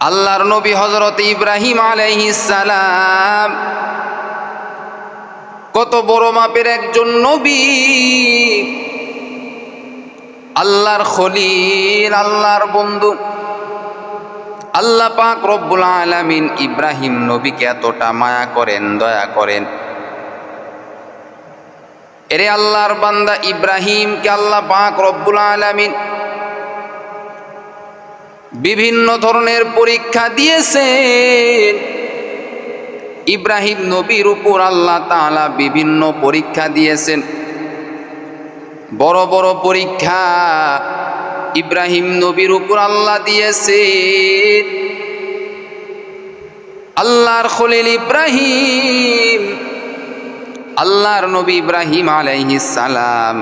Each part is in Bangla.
আল্লাহর নবী হযরত ইব্রাহিম আলাইহিস সালাম কত বড় মাপের একজন নবী, আল্লাহর খলিল, আল্লাহর বন্ধু। আল্লাহ পাক রব্বুল আলামিন ইব্রাহিম নবীকে এতটা মায়া করেন, দয়া করেন। এরে আল্লাহর বান্দা ইব্রাহিমকে আল্লাহ পাক রব্বুল আলামিন বিভিন্ন ধরনের পরীক্ষা দিয়েছেন। ইব্রাহিম নবীর উপর আল্লাহ তাআলা বিভিন্ন পরীক্ষা দিয়েছেন, বড় বড় পরীক্ষা ইব্রাহিম নবীর উপর আল্লাহ দিয়েছেন। আল্লাহর খলিল ইব্রাহিম, আল্লাহর নবী ইব্রাহিম আলাইহিস সালাম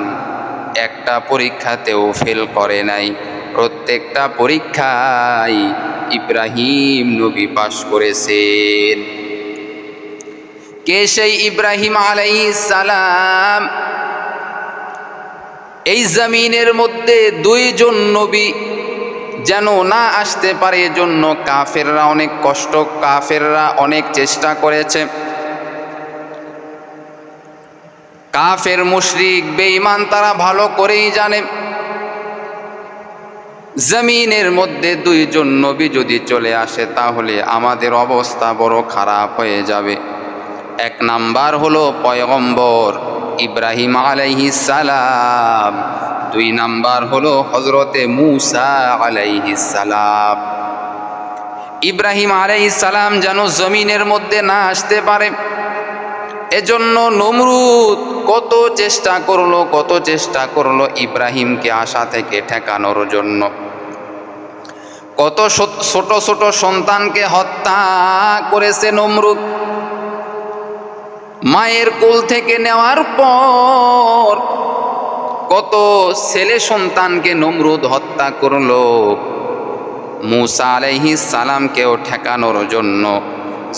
একটা পরীক্ষাতেও ফেল করে নাই। প্রত্যেকটা পরীক্ষায় ইব্রাহিম নবী পাশ করেছেন। কে সেই ইব্রাহিম আলাইহিস সালাম? এই জমিনের মধ্যে দুইজন নবী যেন না আসতে পারে, এজন্য কাফেররা অনেক কষ্ট, কাফেররা অনেক চেষ্টা করেছে। কাফের মুশরিক বেঈমান তারা ভালো করেই জানে জমিনের মধ্যে দুইজন নবী যদি চলে আসে তাহলে আমাদের অবস্থা বড় খারাপ হয়ে যাবে। এক নাম্বার হলো পয়গম্বর ইব্রাহিম আলাইহিস সালাম, দুই নাম্বার হলো হযরতে মূসা আলাইহিস সালাম। ইব্রাহিম আলাইহিস সালাম যেন জমিনের মধ্যে না আসতে পারে, এজন্য নমরুদ কত চেষ্টা করলো ইব্রাহিমকে আশা থেকে ঠেকানোর জন্য। কত ছোট ছোট সন্তানকে হত্যা করেছে নমরুদ। মায়ের কোল থেকে নেওয়ার পর কত ছেলে সন্তানকে নমরুদ হত্যা করলো। মূসা আলাইহিস সালামকেও ঠেকানোর জন্য,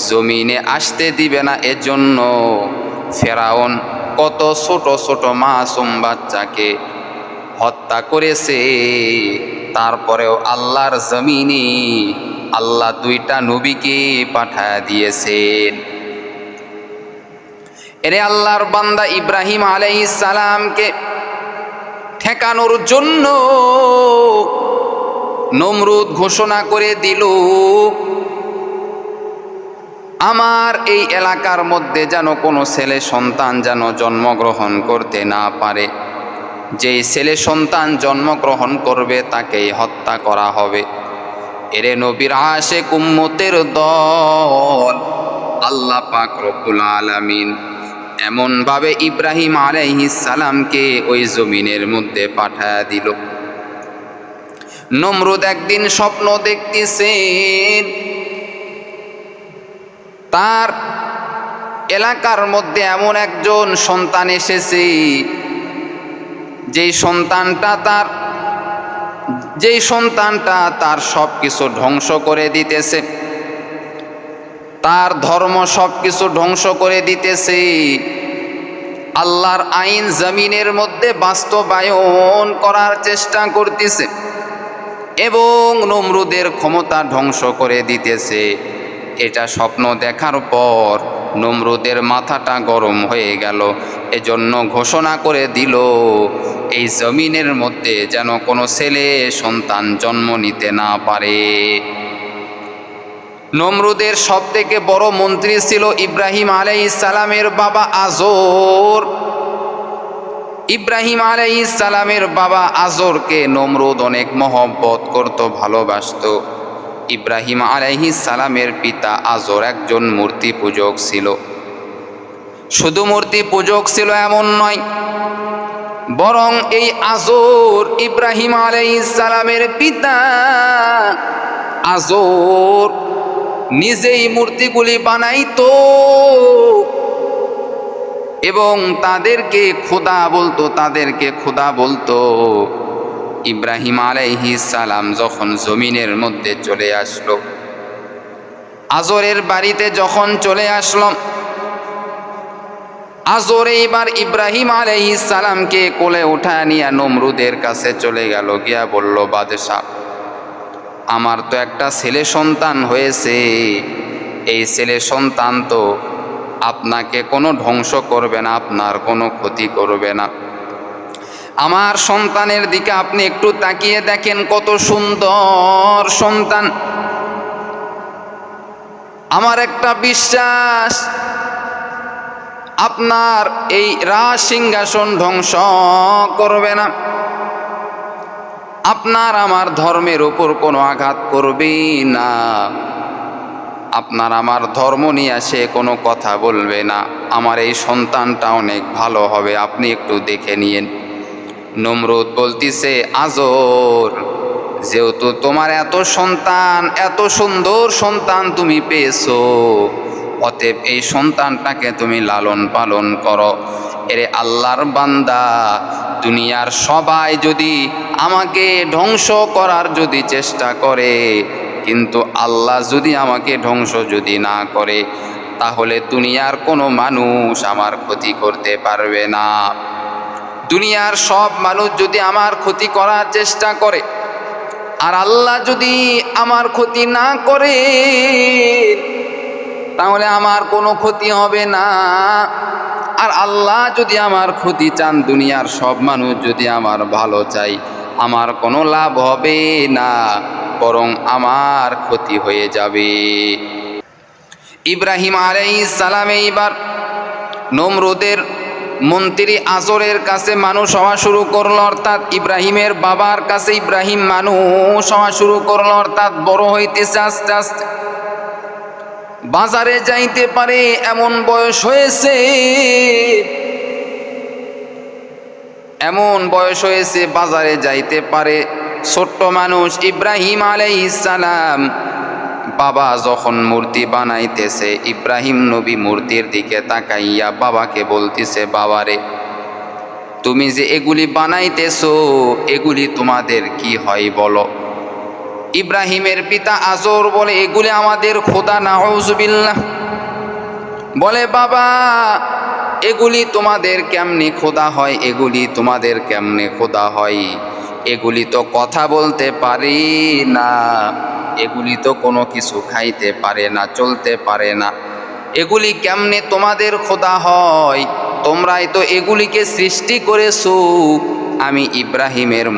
জমিনে আসতে দিবে না এজন্য ফেরাউন কত ছোট ছোট মাসুম বাচ্চাকে হত্যা করেছে। তারপরেও আল্লাহর জমিনে আল্লাহ দুইটা নবীকে পাঠায় দিয়েছেন। এরে আল্লাহর বান্দা ইব্রাহিম আলাইহিস সালামকে ঠেকানোর জন্য নমরুদ ঘোষণা করে দিল, আমার এই এলাকার মধ্যে যেন কোনো ছেলে সন্তান যেন জন্মগ্রহণ করতে না পারে। যেই ছেলে সন্তান জন্মগ্রহণ করবে তাকেই হত্যা করা হবে। এরে নবীর আশিক উম্মতের দল, আল্লাহ পাক রব্বুল আলামিন এমনভাবে ইব্রাহিম আলাইহিস সালামকে ওই জমিনের মধ্যে পাঠায়া দিল। নমরুদ একদিন স্বপ্ন দেখতেছেন, তার এলাকার মধ্যে এমন একজন সন্তান এসেছে যেই সন্তানটা তার সব কিছু ধ্বংস করে দিতেছে, তার ধর্ম সব কিছু ধ্বংস করে দিতেছে। আল্লাহর আইন জমিনের মধ্যে বাস্তবায়ন করার চেষ্টা করতেছে এবং নমরুদের ক্ষমতা ধ্বংস করে দিতেছে। এটা স্বপ্ন দেখার পর নমরুদের মাথাটা গরম হয়ে গেল, এজন্য ঘোষণা করে দিল এই জমিনের মধ্যে যেন কোনো ছেলে সন্তান জন্ম নিতে না পারে। নমরুদের সবথেকে বড় মন্ত্রী ছিল ইব্রাহিম আলাইহিস সালামের বাবা আজর। ইব্রাহিম আলাইহিস সালামের বাবা আজরকে নমরুদ অনেক মহব্বত করত, ভালোবাসত। ইব্রাহিম আলাইহিস সালামের পিতা আজর একজন মূর্তি পূজক ছিল। শুধু মূর্তি পূজক ছিল এমন নয়, বরং এই আজর ইব্রাহিম আলাইহিস সালামের পিতা আজর নিজেই মূর্তিগুলি বানাইতো এবং তাদেরকে খোদা বলতো। ইব্রাহিম আলাইহিস সালাম যখন জমিনের মধ্যে চলে আসলো, আজরের বাড়িতে যখন চলে আসলো, আজর এইবার ইব্রাহিম আলাইহিস সালামকে কোলে উঠা নিয়ে নমরুদের কাছে চলে গেল, গিয়া বলল, বাদশাহ আমার তো একটা ছেলে সন্তান হয়েছে, এই ছেলে সন্তান তো আপনাকে কোনো ধ্বংস করবে না, আপনার কোনো ক্ষতি করবে না। আমার সন্তানের দিকে আপনি একটু তাকিয়ে দেখেন, কত সুন্দর সন্তান। আমার একটা বিশ্বাস, আপনার এই রাজ সিংহাসন ধ্বংস করবে না, আপনার আমার ধর্মের উপর কোনো আঘাত করবে না, আপনার আমার ধর্ম নিয়ে সে কোনো কথা বলবে না। আমার এই সন্তানটা অনেক ভালো হবে, আপনি একটু দেখে নিয়েন। নমরুদ বলতিছে, আজর, যেহেতু তোমার এত সন্তান, এত সুন্দর সন্তান তুমি পেয়েছো, অতএব এই সন্তানটাকে তুমি লালন পালন করো। এরে আল্লাহর বান্দা, দুনিয়ার সবাই যদি আমাকে ধ্বংস করার যদি চেষ্টা করে, কিন্তু আল্লাহ যদি আমাকে ধ্বংস যদি না করে, তাহলে দুনিয়ার কোনো মানুষ আমার ক্ষতি করতে পারবে না। দুনিয়ার সব মানুষ যদি আমার ক্ষতি করার চেষ্টা করে, আর আল্লাহ যদি আমার ক্ষতি না করে, তাহলে আমার কোনো ক্ষতি হবে না। আর আল্লাহ যদি আমার ক্ষতি চান, দুনিয়ার সব মানুষ যদি আমার ভালো চাই, আমার কোনো লাভ হবে না, বরং আমার ক্ষতি হয়ে যাবে। ইব্রাহিম আলাইহিস সালাম এইবার নমরুদের মন্ত্রী আজরের কাছে মানুষ হওয়া শুরু করলো, অর্থাৎ ইব্রাহিমের বাবার কাছে ইব্রাহিম মানুষ হওয়া শুরু করলো, অর্থাৎ বড় হইতেছে আস্তে আস্তে। বাজারে যাইতে পারে এমন বয়স হয়েছে, এমন বয়স হয়েছে বাজারে যাইতে পারে। ছোট্ট মানুষ ইব্রাহিম আলাইহিস সালাম বাবা যখন মূর্তি বানাইতেছে, ইব্রাহিম নবী মূর্তির দিকে তাকাইয়া বাবাকে বলতেছে, বাবারে, তুমি যে এগুলি বানাইতেছো, এগুলি তোমাদের কি হয় বলো? ইব্রাহিমের পিতা আজর বলে, এগুলি আমাদের খোদা, নাউজুবিল্লাহ। বলে, বাবা, এগুলি তোমাদের কেমনে খোদা হয়? এগুলি তোমাদের কেমনে খোদা হয়? এগুলি তো কথা বলতে পারে না, এগুলি তো কোনো কিছু খাইতে পারে না, চলতে পারে না, এগুলি কেমনে তোমাদের খোদা হয়? তোমরাই তো এগুলিকে সৃষ্টি করেছো। আমি ইব্রাহিমের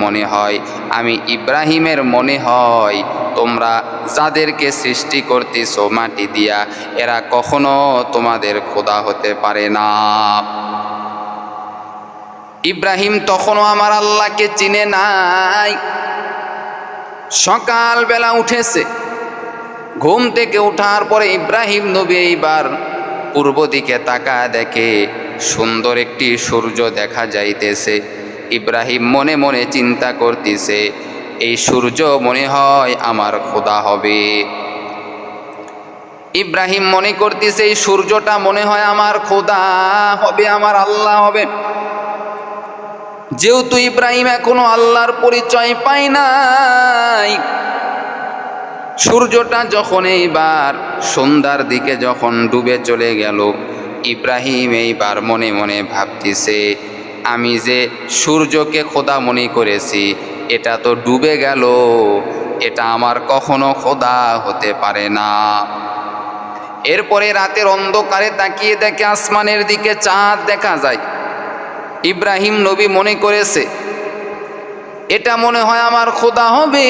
মনে হয় তোমরা যাদেরকে সৃষ্টি করতেছো মাটি দিয়া, এরা কখনো তোমাদের খোদা হতে পারে না। ইব্রাহিম তখনও আমার আল্লাহকে চিনে নাই। সকালবেলা উঠেছে, ঘুম থেকে ওঠার পরে ইব্রাহিম নবী এইবার পূর্ব দিকে তাকায় দেখে সুন্দর একটি সূর্য দেখা যাইতেছে। ইব্রাহিম মনে মনে চিন্তা করতেছে, এই সূর্য মনে হয় আমার খোদা হবে। ইব্রাহিম মনে করতেছে, এই সূর্যটা মনে হয় আমার খোদা হবে, আমার আল্লাহ হবে। যেহেতু ইব্রাহিম এখনো আল্লাহর পরিচয় পায় নাই, সূর্যটা যখন এইবার সন্ধ্যার দিকে যখন ডুবে চলে গেল, ইব্রাহিম এইবার মনে মনে ভাবতেছে, আমি যে সূর্যকে খোদা মনে করেছি, এটা তো ডুবে গেল, এটা আমার কখনো খোদা হতে পারে না। এরপরে রাতের অন্ধকারে তাকিয়ে দেখে আসমানের দিকে চাঁদ দেখা যায়। ইব্রাহিম নবী মনে করেছে, এটা মনে হয় আমার খোদা হবে।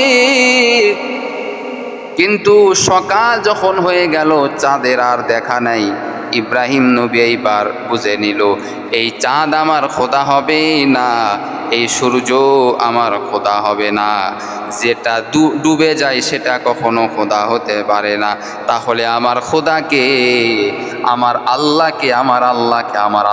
কিন্তু সকাল যখন হয়ে গেল, চাঁদের আর দেখা নাই। ইব্রাহিম নবী এইবার বুঝে নিল, এই চাঁদ আমার খোদা হবে না, এই সূর্য আমার খোদা হবে না। যেটা ডুবে যায় সেটা কখনো খোদা হতে পারে না। তাহলে আমার খোদাকে, আমার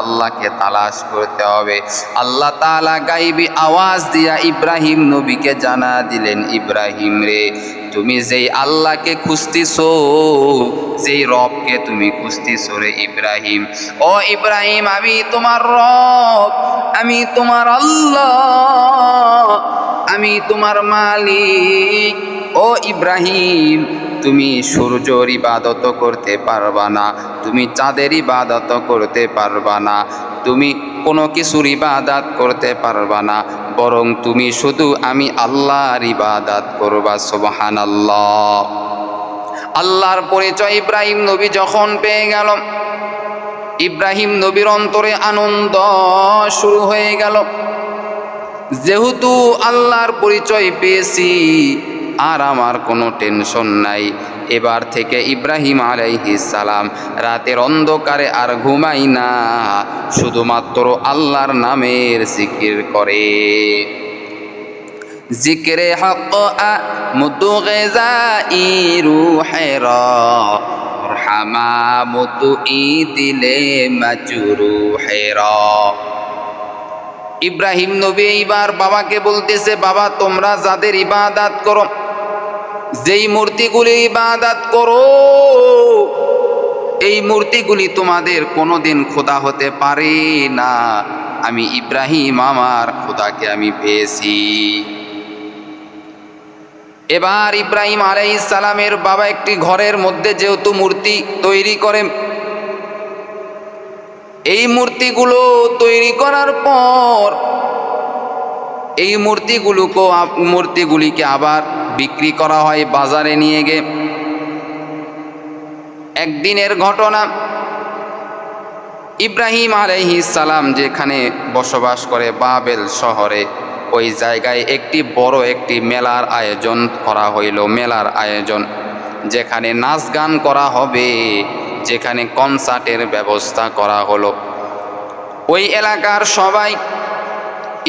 আল্লাহকে তালাশ করতে হবে। আল্লাহ তাআলা গাইবী আওয়াজ দিয়া ইব্রাহিম নবীকে জানা দিলেন, ইব্রাহিম রে, তুমি যেই আল্লাহকে খুঁজতেছো, যেই রবকে তুমি খুঁজতেছো রে ইব্রাহিম, ও ইব্রাহিম, আমি তোমার রব, আমি তোমার আল্লাহ, আমি তোমার মালিক। ও ইব্রাহিম, তুমি সূর্যর ইবাদত করতে পারবা না, তুমি চাঁদের ইবাদত করতে পারবা না, তুমি কোনো কিছুর ইবাদত করতে পারবা না, বরং তুমি শুধু আমি আল্লাহর ইবাদত করবা। সুবহানাল্লাহ। আল্লাহর পরিচয় ইব্রাহিম নবী যখন পেয়ে গেল, ইব্রাহিম নবীর অন্তরে আনন্দ শুরু হয়ে গেল। যেহেতু আল্লাহর পরিচয় পেয়েছি, আর আমার কোনো টেনশন নাই। এবার থেকে ইব্রাহিম আলাইহিস সালাম রাতের অন্ধকারে আর ঘুমাই না, শুধুমাত্র আল্লাহর নামের জিকির করে। জিকরে হক মুদগেজাই রুহেরা রহমা মুতু ইদিলে মাজরুহেরা। ইব্রাহিম নবী এইবার বাবাকে বলতেছে, বাবা তোমরা যাদের ইবাদত করো, যেই মূর্তিগুলি ইবাদত করো, এই মূর্তিগুলি তোমাদের কোনোদিন খোদা হতে পারে না। আমি ইব্রাহিম আমার খোদাকে আমি পেয়েছি। এবার ইব্রাহিম আলাইহিস সালামের বাবা একটি ঘরের মধ্যে যেহেতু মূর্তি তৈরি করেন, এই মূর্তিগুলো তৈরি করার পর এই মূর্তিগুলিকে আবার বিক্রি করা হয় বাজারে নিয়ে গিয়ে। একদিনের ঘটনা, ইব্রাহিম আলাইহিস সালাম যেখানে বসবাস করে বাবেল শহরে, ওই জায়গায় একটি মেলার আয়োজন করা হইল। মেলার আয়োজন, যেখানে নাচ গান করা হবে, যেখানে কনসার্টের ব্যবস্থা করা হলো। ওই এলাকার সবাই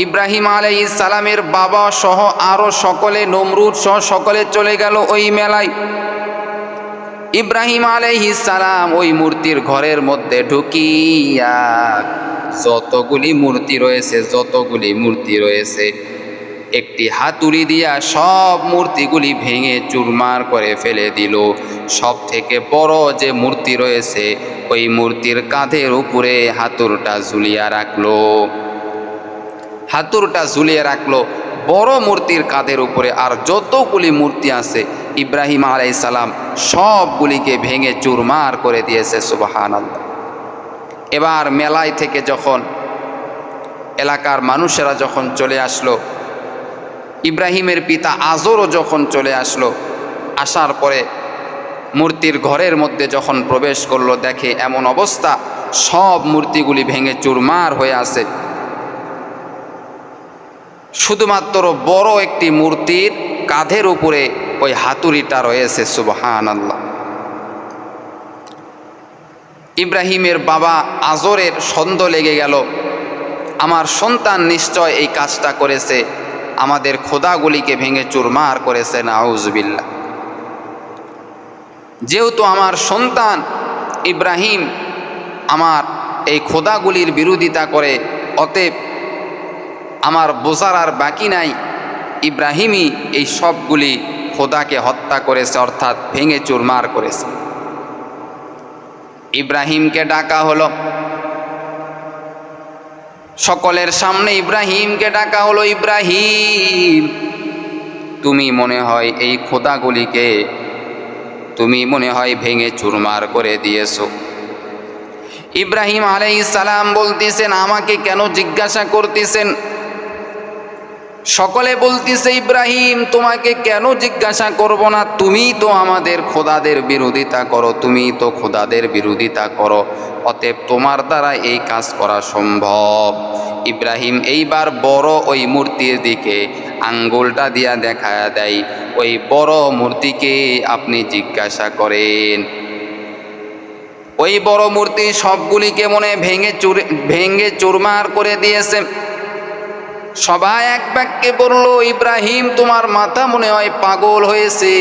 ইব্রাহিম আলাইহিস সালামের বাবা সহ আরো সকলে, নমরুদ সহ সকলে চলে গেল ওই মেলায়। ইব্রাহিম আলাইহিস সালাম ওই মূর্তির ঘরের মধ্যে ঢুকিয়া যতগুলি মূর্তি রয়েছে একটি হাতুড়ি দিয়া সব মূর্তিগুলি ভেঙে চুরমার করে ফেলে দিল। সব থেকে বড় যে মূর্তি রয়েছে, ওই মূর্তির কাঁধের উপরে হাতুড়টা ঝুলিয়ে রাখলো বড় মূর্তির কাঁধের উপরে। আর যতগুলি মূর্তি আছে ইব্রাহিম আলাইহিস সালাম সবগুলিকে ভেঙে চুরমার করে দিয়েছে। সুবহানাল্লাহ। এবার মেলায় থেকে যখন এলাকার মানুষেরা যখন চলে আসলো, ইব্রাহিমের পিতা আজরও যখন চলে আসলো, আসার পরে মূর্তির ঘরের মধ্যে যখন প্রবেশ করলো, দেখে এমন অবস্থা, সব মূর্তিগুলি ভেঙে চুরমার হয়ে আছে। শুধুমাত্র বড় একটি মূর্তির কাঁধের উপরে ওই হাতুড়িটা রয়েছে। সুবহানাল্লাহ। ইব্রাহিমের বাবা আজরের সন্দেহ লেগে গেল, আমার সন্তান নিশ্চয় এই কাজটা করেছে, আমাদের খোদাগুলিকে ভেঙে চুরমার করেছে। নাউজুবিল্লাহ। যেহেতু আমার সন্তান ইব্রাহিম আমার এই খোদাগুলির বিরোধিতা করে, অতএব আমার বোঝার আর বাকি নাই, ইব্রাহিমই এই সবগুলি খোদাকে হত্যা করেছে, অর্থাৎ ভেঙে চুরমার করেছে। ইব্রাহিমকে ডাকা হলো, সকলের সামনে ইব্রাহিমকে ডাকা হলো, ইব্রাহিম তুমি মনে হয় এই খোদাগুলিকে ভেঙে চুরমার করে দিয়েছো। ইব্রাহিম আলাইহিস সালাম বলতেছেন, আমাকে কেন জিজ্ঞাসা করতেছেন? সকলে বলতেছে, ইব্রাহিম তোমাকে কেন জিজ্ঞাসা করব না, তুমি তো আমাদের খোদাদের বিরোধিতা করো, অতএব তোমার দ্বারা এই কাজ করা সম্ভব। ইব্রাহিম এইবার বড় ওই মূর্তির দিকে আঙ্গুলটা দিয়া দেখায়া দেয়, ওই বড় মূর্তিকে আপনি জিজ্ঞাসা করেন। ওই বড় মূর্তি সবগুলিকে মনে ভেঙে চুরমার করে দিয়েছে। সবাই এক বাক্যে বলল, ইব্রাহিম তোমার মাথা মনে হয় পাগল হয়েছে,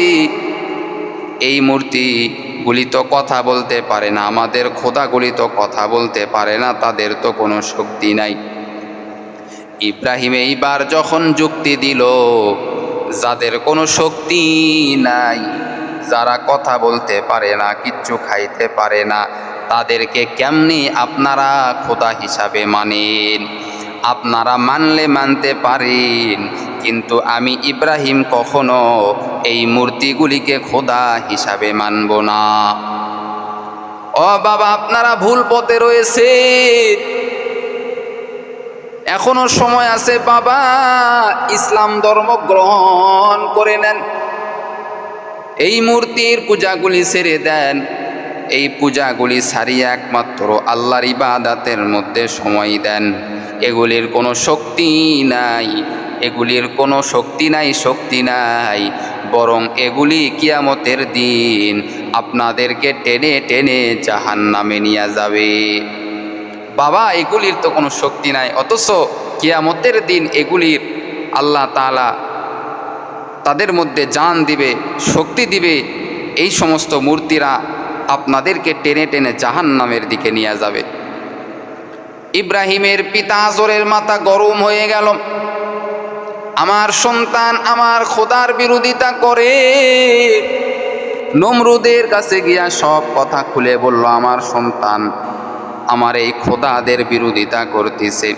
এই মূর্তিগুলি তো কথা বলতে পারে না, আমাদের খোদাগুলি তো কথা বলতে পারে না, তাদের তো কোনো শক্তি নাই। ইব্রাহিম এইবার যখন যুক্তি দিল, যাদের কোনো শক্তি নাই, যারা কথা বলতে পারে না, কিচ্ছু খাইতে পারে না, তাদেরকে কেমনি আপনারা খোদা হিসাবে মানেন? আপনারা মানলে মানতে পারেন, কিন্তু আমি ইব্রাহিম কখনো এই মূর্তিগুলিকে খোদা হিসাবে মানব না। ও বাবা, আপনারা ভুল পথে রয়েছে। এখনো সময় আছে বাবা, ইসলাম ধর্ম গ্রহণ করে নেন। এই মূর্তির পূজাগুলি ছেড়ে দেন। এই পূজাগুলি ছাড়িয়ে একমাত্র আল্লাহর ইবাদতের মধ্যে সময় দেন। এগুলির কোনো শক্তি নাই, এগুলির কোনো শক্তি নাই, বরং এগুলি কিয়ামতের দিন আপনাদেরকে টেনে টেনে জাহান্নামে নিয়ে যাবে। বাবা, এগুলির তো কোনো শক্তি নাই, অথচ কিয়ামতের দিন এগুলির আল্লাহ তাআলা তাদের মধ্যে জান দিবে, শক্তি দিবে। এই সমস্ত মূর্তিরা আপনাদেরকে টেনে টেনে জাহান্নামের দিকে নিয়ে যাবে। ইব্রাহিমের পিতা আজরের মাথা গরম হয়ে গেল। আমার সন্তান আমার খোদার বিরোধিতা করে। নমরুদের কাছে গিয়া সব কথা খুলে বলল, আমার সন্তান আমার এই খোদাদের বিরোধিতা করতেছে।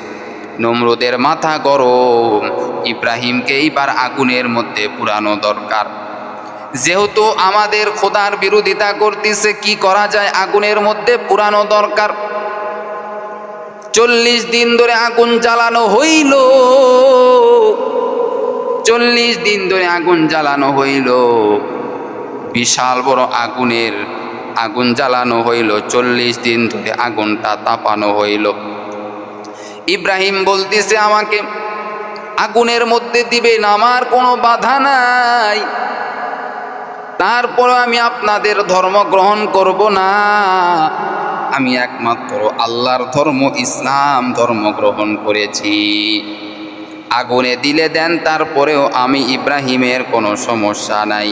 নমরুদের মাথা গরম, ইব্রাহিমকে এইবার আগুনের মধ্যে পুরানো দরকার। যেহেতু আমাদের খোদার বিরোধিতা করতেছে, কি করা যায়? আগুনের মধ্যে পুরানো দরকার। 40 দিন ধরে আগুন জ্বালানো হইল, 40 দিন ধরে আগুন জ্বালানো হইল, বিশাল বড় আগুন জ্বালানো হইল। 40 দিন ধরে আগুনটা তাপানো হইল। ইব্রাহিম বলতেছে, আমাকে আগুনের মধ্যে দিবেন, আমার কোনো বাধা নাই, তারপর আমি আপনাদের ধর্ম গ্রহণ করব না। আমি একমাত্র আল্লাহর ধর্ম ইসলাম ধর্ম গ্রহণ করেছি। আগুনে দিলে দেন, তারপরেও আমি ইব্রাহিমের কোনো সমস্যা নাই।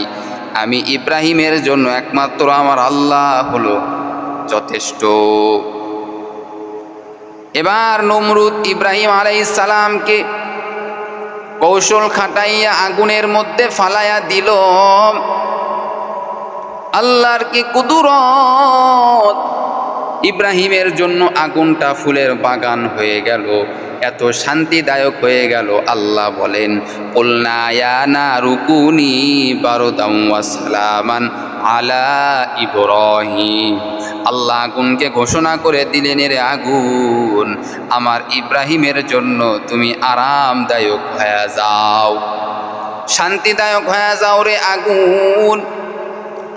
আমি ইব্রাহিমের জন্য একমাত্র আমার আল্লাহ হলো যথেষ্ট। এবার নমরুদ ইব্রাহিম আলাইহিস সালামকে কৌশল খাটাইয়া আগুনের মধ্যে ফালাইয়া দিল। আল্লাহর কি কুদরত! ইব্রাহিমের জন্য আগুনটা ফুলের বাগান হয়ে গেল, এত শান্তিদায়ক হয়ে গেল। আল্লাহ বলেন, কুলনা ইয়া নারু কুনি বারদাম ওয়া সালামান আলা ইব্রাহিম। আল্লাহ আগুনকে ঘোষণা করে দিলেন, রে আগুন, আমার ইব্রাহিমের জন্য তুমি আরামদায়ক হয়ে যাও, শান্তিদায়ক হয়ে যাও রে আগুন।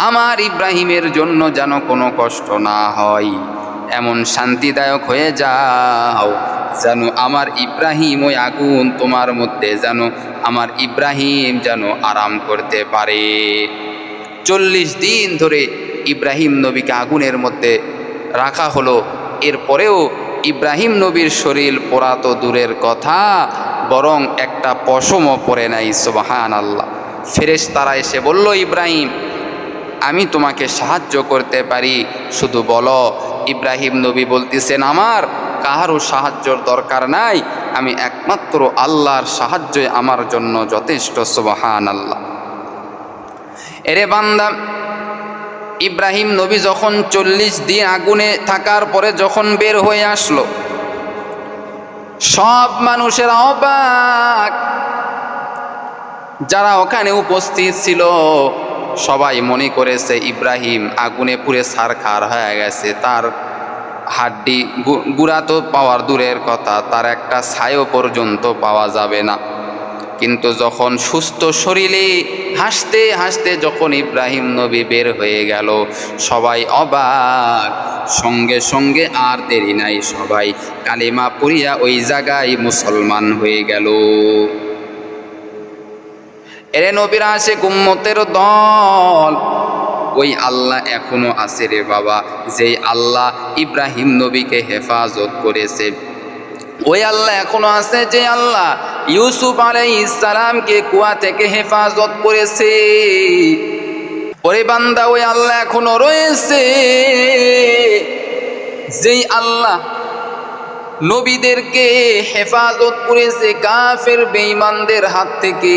আমার ইব্রাহিমের জন্য যেন কোনো কষ্ট না হয়, এমন শান্তিদায়ক হয়ে যাও যেন আমার ইব্রাহিম, ওই আগুন তোমার মধ্যে যেন আমার ইব্রাহিম যেন আরাম করতে পারে। 40 দিন ধরে ইব্রাহিম নবীকে আগুনের মধ্যে রাখা হলো। এরপরেও ইব্রাহিম নবীর শরীর পোড়া তো দূরের কথা, বরং একটা পশমও পরে নাই। সুবহানাল্লাহ। ফেরেশতারা এসে বলল, ইব্রাহিম, আমি তোমাকে সাহায্য করতে পারি, শুধু বলো। ইব্রাহিম নবী বলতেছেন, আমার কারো সাহায্যর দরকার নাই, আমি একমাত্র আল্লাহর সাহায্যই আমার জন্য যথেষ্ট। সুবহানাল্লাহ। এরে বান্দা, ইব্রাহিম নবী যখন 40 দিন আগুনে থাকার পরে যখন বের হয়ে আসলো, সব মানুষেরা অবাক। যারা ওখানে উপস্থিত ছিল সবাই মনে করেছে ইব্রাহিম আগুনে পুড়ে ছারখার হয়ে গেছে, তার হাড্ডি গুঁড়া তো পাওয়ার দূরের কথা, তার একটা ছায়া পর্যন্ত পাওয়া যাবে না। কিন্তু যখন সুস্থ শরীরে হাসতে হাসতে যখন ইব্রাহিম নবী বের হয়ে গেল, সবাই অবাক। সঙ্গে সঙ্গে আর দেরি নাই, সবাই কালিমা পড়িয়া ওই জায়গায় মুসলমান হয়ে গেল। এরে নবীর আশিক উম্মতের দল, ওই আল্লাহ এখনো আছে রে বাবা, যেই আল্লাহ ইব্রাহিম নবীকে হেফাজত করেছে। ওই আল্লাহ এখনো আছে, যে আল্লাহ ইউসুফ আলাইহিস সালামকে কুয়া থেকে হেফাজত করেছে। ওরে বান্দা, ওই আল্লাহ এখনো রয়েছে, যেই আল্লাহ নবীদেরকে হেফাজত করেছে কাফের বেঈমানদের হাত থেকে।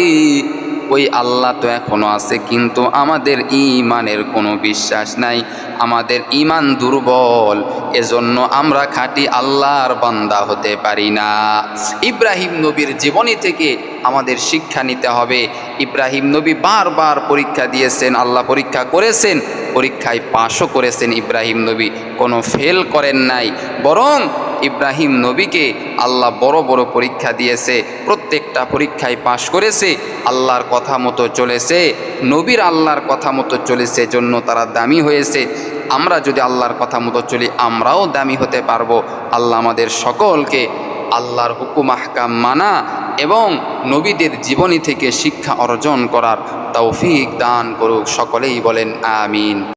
ওই আল্লাহ তো এখনো আছে, কিন্তু আমাদের ঈমানের কোনো বিশ্বাস নাই, আমাদের ঈমান দুর্বল, এজন্য আমরা খাঁটি আল্লাহর বান্দা হতে পারি না। ইব্রাহিম নবীর জীবনী থেকে আমাদের শিক্ষা নিতে হবে। ইব্রাহিম নবী বারবার পরীক্ষা দিয়েছেন, আল্লাহ পরীক্ষা করেছেন, পরীক্ষায় পাশও করেছেন। ইব্রাহিম নবী কোনো ফেল করেন নাই, বরং ইব্রাহিম নবীকে আল্লাহ বড় বড় পরীক্ষা দিয়েছে, প্রত্যেকটা পরীক্ষায় পাশ করেছে, আল্লাহর কথা মতো চলেছে, নবীর আল্লাহর কথা মতো চলেছে, জন্য তারা দামি হয়েছে। আমরা যদি আল্লাহর কথা মতো চলি আমরাও দামি হতে পারবো। আল্লাহ আমাদের সকলকে আল্লাহর হুকুম আহকাম মানা এবং নবীদের জীবনী থেকে শিক্ষা অর্জন করার তৌফিক দান করুক। সকলেই বলেন আমিন।